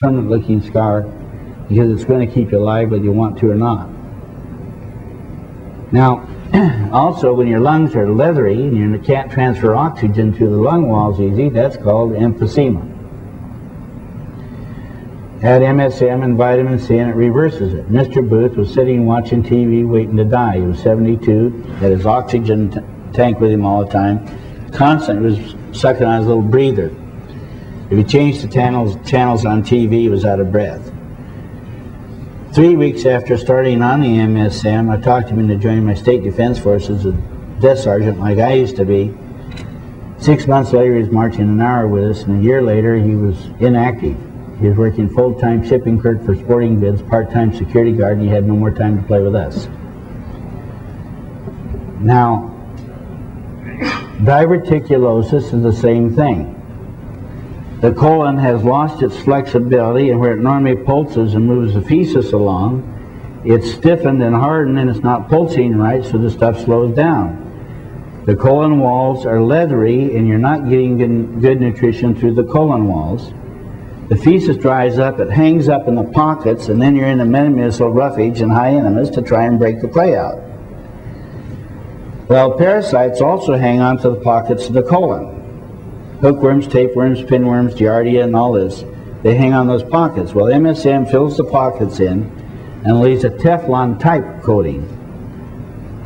permanent looking scar because it's going to keep you alive whether you want to or not. Now, also when your lungs are leathery and you can't transfer oxygen to the lung walls easy, that's called emphysema. Add MSM and vitamin C and it reverses it. Mr. Booth was sitting watching TV waiting to die. He was 72, had his oxygen tank with him all the time, constantly was sucking on his little breather. If he changed the channels on TV, he was out of breath. 3 weeks after starting on the MSM, I talked him into joining my state defense force as a desk sergeant like I used to be. 6 months later, he was marching an hour with us, and a year later, he was inactive. He was working full-time shipping clerk for sporting goods, part-time security guard, and he had no more time to play with us. Now, diverticulosis is the same thing. The colon has lost its flexibility, and where it normally pulses and moves the feces along, it's stiffened and hardened and it's not pulsing right, so the stuff slows down. The colon walls are leathery and you're not getting good nutrition through the colon walls. The feces dries up, it hangs up in the pockets, and then you're in a metamucil roughage and high enemas to try and break the clay out. Well, parasites also hang on to the pockets of the colon. Hookworms, tapeworms, pinworms, giardia, and all this, they hang on those pockets. Well, MSM fills the pockets in and leaves a Teflon type coating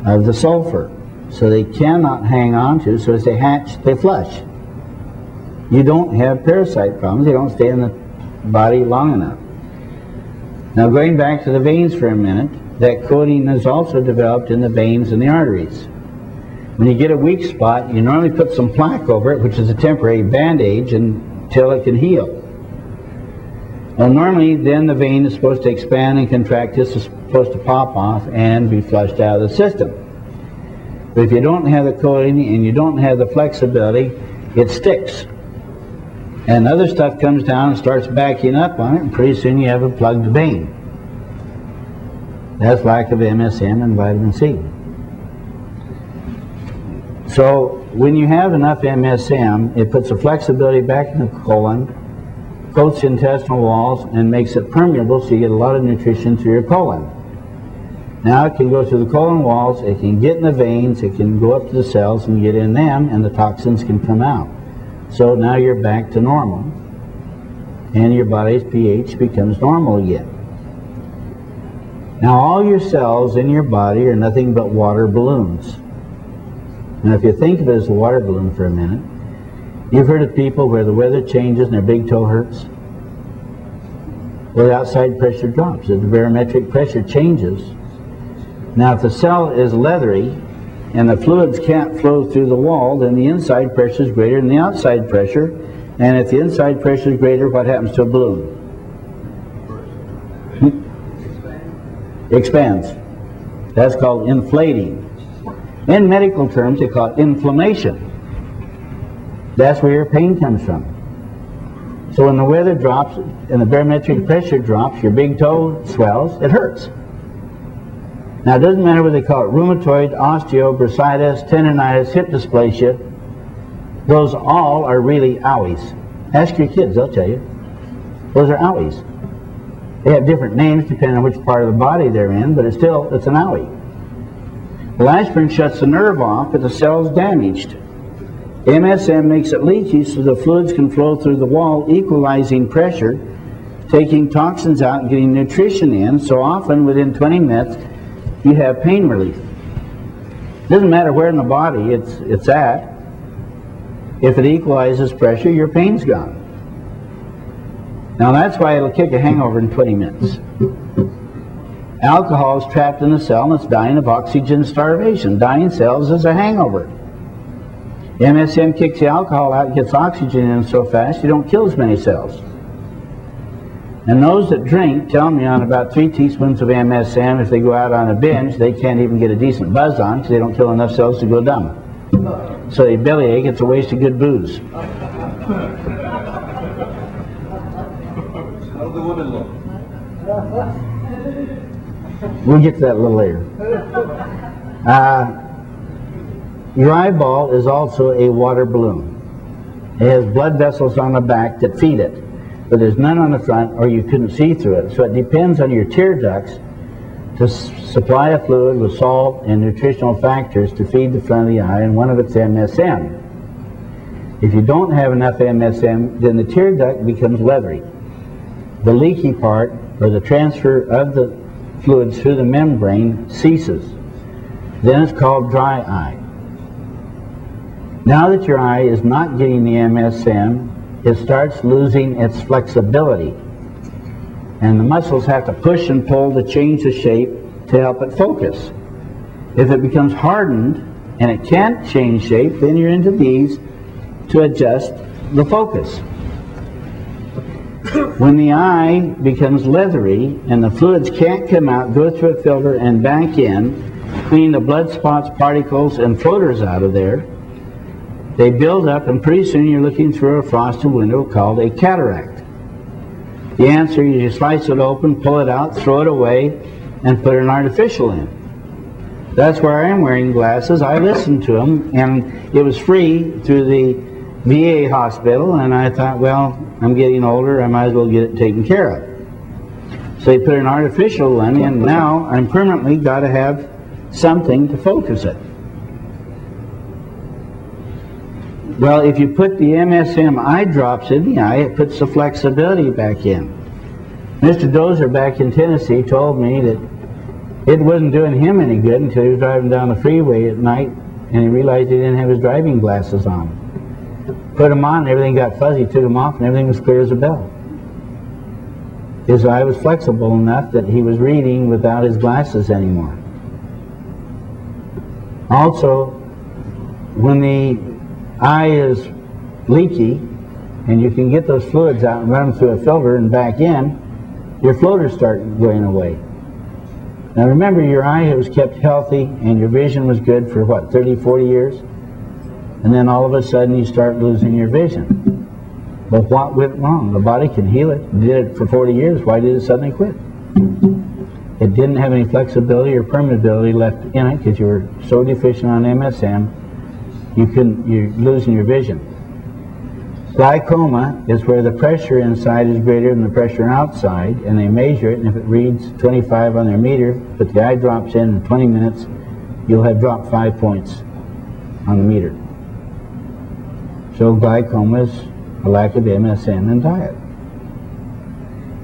of the sulfur. So they cannot hang on to, so as they hatch, they flush. You don't have parasite problems, they don't stay in the body long enough. Now going back to the veins for a minute, that coating is also developed in the veins and the arteries. When you get a weak spot, you normally put some plaque over it, which is a temporary bandage until it can heal. Well, normally then the vein is supposed to expand and contract. This is supposed to pop off and be flushed out of the system. But if you don't have the coating and you don't have the flexibility, it sticks. And other stuff comes down and starts backing up on it, and pretty soon you have a plugged vein. That's lack of MSM and vitamin C. So when you have enough MSM, it puts the flexibility back in the colon, coats the intestinal walls, and makes it permeable so you get a lot of nutrition through your colon. Now it can go through the colon walls, it can get in the veins, it can go up to the cells and get in them, and the toxins can come out. So now you're back to normal, and your body's pH becomes normal again. Now all your cells in your body are nothing but water balloons. Now if you think of it as a water balloon for a minute, you've heard of people where the weather changes and their big toe hurts. Well, the outside pressure drops, the barometric pressure changes. Now if the cell is leathery and the fluids can't flow through the wall, then the inside pressure is greater than the outside pressure. And if the inside pressure is greater, what happens to a balloon? Expands. That's called inflating. In medical terms, they call it inflammation. That's where your pain comes from. So when the weather drops and the barometric pressure drops, your big toe swells, it hurts. Now it doesn't matter what they call it, rheumatoid, osteo, bursitis, tendonitis, hip dysplasia, those all are really owies. Ask your kids, they'll tell you. Those are owies. They have different names depending on which part of the body they're in, but it's an owie. Well, aspirin shuts the nerve off, but the cell's damaged. MSM makes it leaky so the fluids can flow through the wall, equalizing pressure, taking toxins out and getting nutrition in, so often within 20 minutes you have pain relief. It doesn't matter where in the body it's at. If it equalizes pressure, your pain's gone. Now that's why it'll kick a hangover in 20 minutes. Alcohol is trapped in the cell and it's dying of oxygen starvation. Dying cells is a hangover. MSM kicks the alcohol out, gets oxygen in so fast you don't kill as many cells. And those that drink tell me on about 3 teaspoons of MSM, if they go out on a binge, they can't even get a decent buzz on because they don't kill enough cells to go dumb. So they bellyache, it's a waste of good booze. How do the women look? We'll get to that a little later. Your eyeball is also a water balloon. It has blood vessels on the back that feed it. but there's none on the front or you couldn't see through it. So it depends on your tear ducts to supply a fluid with salt and nutritional factors to feed the front of the eye, and one of it's MSM. If you don't have enough MSM, then the tear duct becomes leathery. The leaky part, or the transfer of the fluids through the membrane, ceases. Then it's called dry eye. Now that your eye is not getting the MSM, it starts losing its flexibility. And the muscles have to push and pull to change the shape to help it focus. If it becomes hardened and it can't change shape, then you're into these to adjust the focus. When the eye becomes leathery and the fluids can't come out, go through a filter and back in, clean the blood spots, particles, and floaters out of there, they build up, and pretty soon you're looking through a frosted window called a cataract. The answer is you slice it open, pull it out, throw it away, and put an artificial in. That's where I'm wearing glasses. I listened to them, and it was free through the VA hospital, and I thought, well, I'm getting older, I might as well get it taken care of. So they put an artificial one in, and now I'm permanently got to have something to focus it. Well, if you put the MSM eye drops in the eye, it puts the flexibility back in. Mr. Dozer back in Tennessee told me that it wasn't doing him any good until he was driving down the freeway at night and he realized he didn't have his driving glasses on. Put them on and everything got fuzzy, took them off and everything was clear as a bell. His eye was flexible enough that he was reading without his glasses anymore. Also, when the eye is leaky and you can get those fluids out and run them through a filter and back in, your floaters start going away. Now remember, your eye was kept healthy and your vision was good for what, 30, 40 years? And then all of a sudden you start losing your vision. But what went wrong? The body can heal it. It did it for 40 years. Why did it suddenly quit? It didn't have any flexibility or permeability left in it because you were so deficient on MSM, you're losing your vision. Glaucoma is where the pressure inside is greater than the pressure outside, and they measure it, and if it reads 25 on their meter, put the eye drops in 20 minutes, you'll have dropped 5 points on the meter. So glaucoma is a lack of MSM in diet.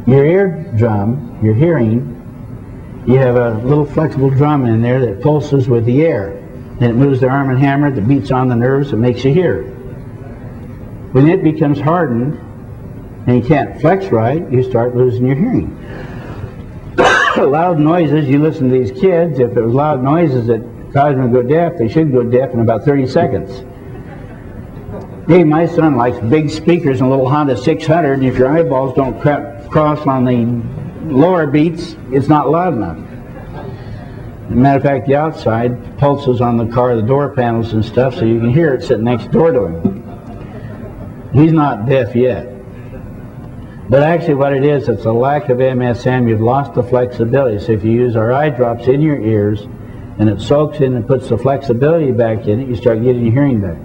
Your eardrum, your hearing, you have a little flexible drum in there that pulses with the air. And it moves the Arm & Hammer that beats on the nerves and makes you hear. When it becomes hardened and you can't flex right, you start losing your hearing. Loud noises, you listen to these kids, if it was loud noises that caused them to go deaf, they should go deaf in about 30 seconds. Hey, my son likes big speakers and a little Honda 600, and if your eyeballs don't cross on the lower beats, it's not loud enough. As a matter of fact, the outside pulses on the car, the door panels and stuff, so you can hear it sitting next door to him. He's not deaf yet. But actually what it is, it's a lack of MSM. You've lost the flexibility. So if you use our eye drops in your ears, and it soaks in and puts the flexibility back in it, you start getting your hearing back.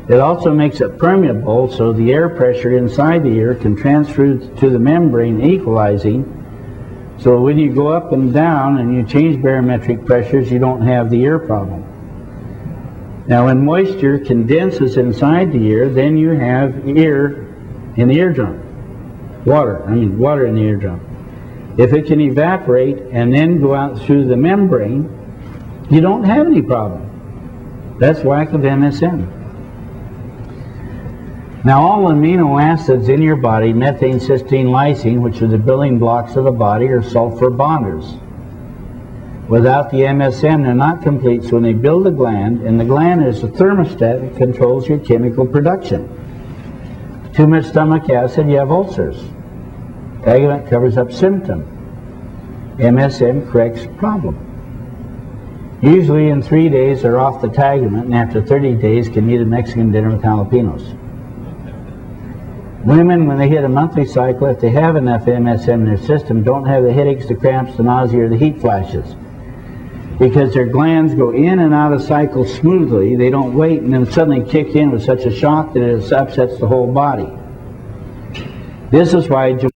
It also makes it permeable, so the air pressure inside the ear can transfer to the membrane, equalizing. So when you go up and down and you change barometric pressures, you don't have the ear problem. Now when moisture condenses inside the ear, then you have air in the eardrum. Water in the eardrum. If it can evaporate and then go out through the membrane, you don't have any problem. That's lack of MSM. Now all amino acids in your body, methane, cysteine, lysine, which are the building blocks of the body, are sulfur bonders. Without the MSM, they're not complete, so when they build a gland, and the gland is a thermostat that controls your chemical production. Too much stomach acid, you have ulcers. Tegument covers up symptom. MSM corrects problem. Usually in 3 days they're off the tegument, and after 30 days can eat a Mexican dinner with jalapenos. Women, when they hit a monthly cycle, if they have enough MSM in their system, don't have the headaches, the cramps, the nausea, or the heat flashes. Because their glands go in and out of cycle smoothly, they don't wait and then suddenly kick in with such a shock that it upsets the whole body. This is why